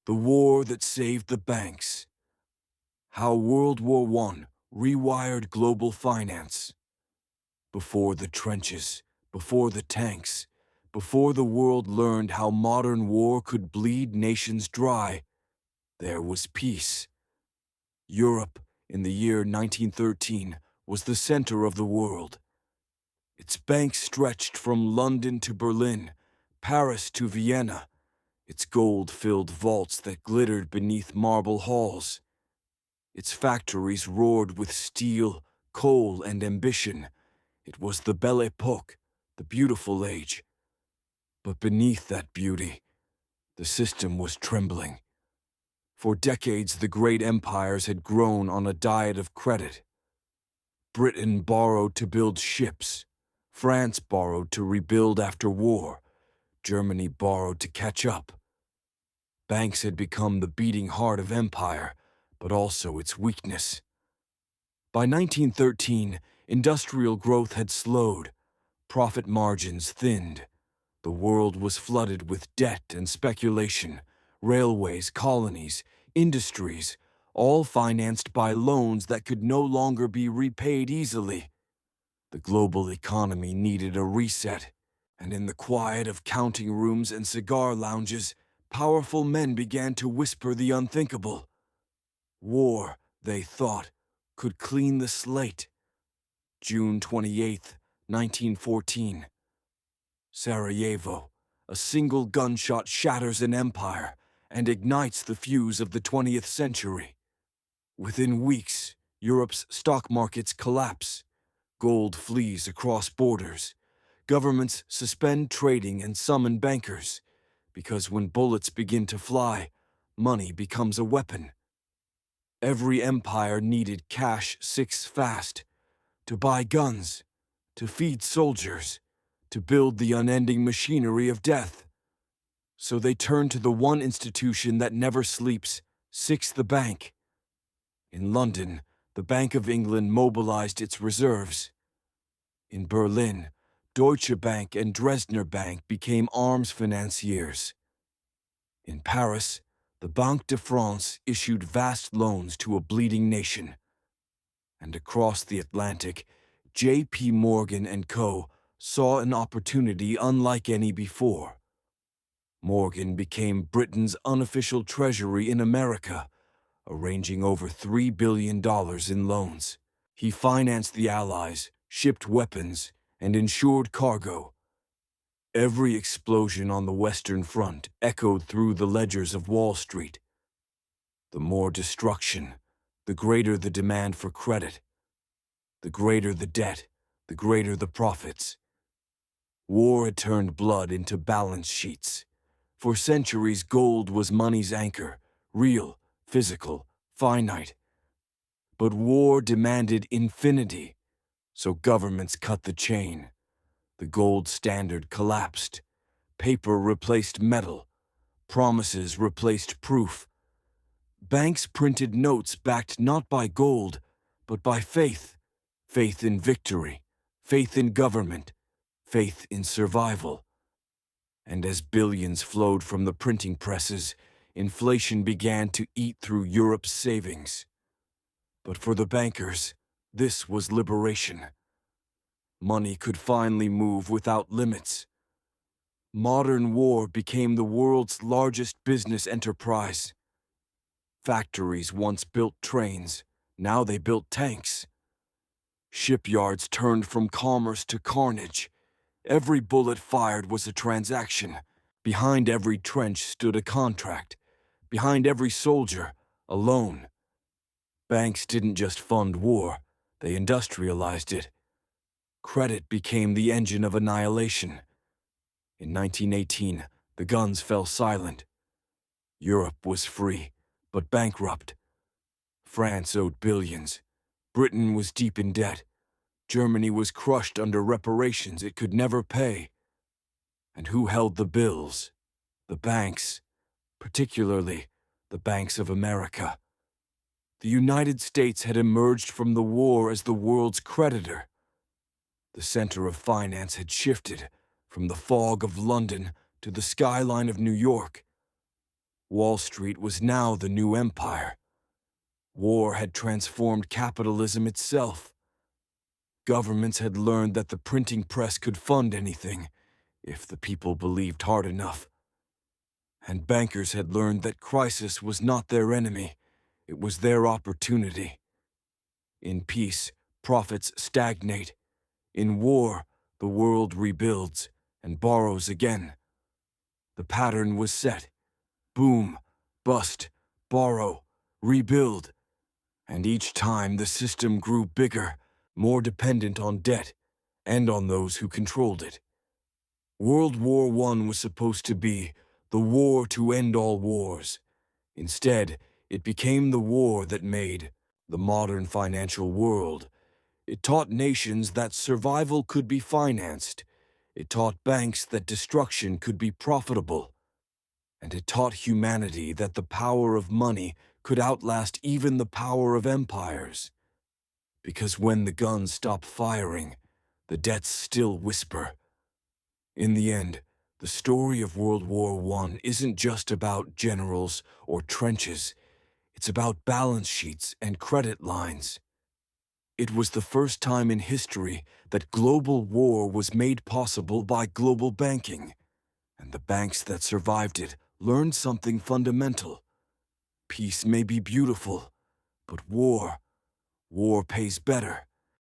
The war that saved the banks. How World War I rewired global finance. Before the trenches, before the tanks, before the world learned how modern war could bleed nations dry, there was peace. Europe, in the year 1913, was the center of the world. Its banks stretched from London to Berlin, Paris to Vienna, its gold-filled vaults that glittered beneath marble halls. Its factories roared with steel, coal, and ambition. It was the Belle Époque, the beautiful age. But beneath that beauty, the system was trembling. For decades, the great empires had grown on a diet of credit. Britain borrowed to build ships. France borrowed to rebuild after war. Germany borrowed to catch up. Banks had become the beating heart of empire, but also its weakness. By 1913, industrial growth had slowed. Profit margins thinned. The world was flooded with debt and speculation. Railways, colonies, industries, all financed by loans that could no longer be repaid easily. The global economy needed a reset, and in the quiet of counting rooms and cigar lounges, powerful men began to whisper the unthinkable. War, they thought, could clean the slate. June 28, 1914. Sarajevo, a single gunshot shatters an empire and ignites the fuse of the 20th century. Within weeks, Europe's stock markets collapse. Gold flees across borders. Governments suspend trading and summon bankers, because when bullets begin to fly, money becomes a weapon. Every empire needed cash fast, to buy guns, to feed soldiers, to build the unending machinery of death. So they turned to the one institution that never sleeps, the bank. In London, the Bank of England mobilized its reserves. In Berlin, Deutsche Bank and Dresdner Bank became arms financiers. In Paris, the Banque de France issued vast loans to a bleeding nation. And across the Atlantic, J.P. Morgan and Co. saw an opportunity unlike any before. Morgan became Britain's unofficial treasury in America, arranging over $3 billion in loans. He financed the Allies, shipped weapons, and insured cargo. Every explosion on the Western Front echoed through the ledgers of Wall Street. The more destruction, the greater the demand for credit. The greater the debt, the greater the profits. War had turned blood into balance sheets. For centuries, gold was money's anchor, real, physical, finite. But war demanded infinity, so governments cut the chain. The gold standard collapsed. Paper replaced metal. Promises replaced proof. Banks printed notes backed not by gold, but by faith. Faith in victory, faith in government, faith in survival. And as billions flowed from the printing presses, inflation began to eat through Europe's savings. But for the bankers, this was liberation. Money could finally move without limits. Modern war became the world's largest business enterprise. Factories once built trains, now they built tanks. Shipyards turned from commerce to carnage. Every bullet fired was a transaction. Behind every trench stood a contract. Behind every soldier, a loan. Banks didn't just fund war, they industrialized it. Credit became the engine of annihilation. In 1918, the guns fell silent. Europe was free, but bankrupt. France owed billions. Britain was deep in debt. Germany was crushed under reparations it could never pay. And who held the bills? The banks, particularly the banks of America. The United States had emerged from the war as the world's creditor. The center of finance had shifted from the fog of London to the skyline of New York. Wall Street was now the new empire. War had transformed capitalism itself. Governments had learned that the printing press could fund anything, if the people believed hard enough. And bankers had learned that crisis was not their enemy, it was their opportunity. In peace, profits stagnate. In war, the world rebuilds and borrows again. The pattern was set. Boom, bust, borrow, rebuild. And each time the system grew bigger, more dependent on debt and on those who controlled it. World War I was supposed to be the war to end all wars. Instead, it became the war that made the modern financial world. It taught nations that survival could be financed. It taught banks that destruction could be profitable. And it taught humanity that the power of money could outlast even the power of empires. Because when the guns stop firing, the debts still whisper. In the end, the story of World War I isn't just about generals or trenches. It's about balance sheets and credit lines. It was the first time in history that global war was made possible by global banking. And the banks that survived it learned something fundamental. Peace may be beautiful, but war pays better.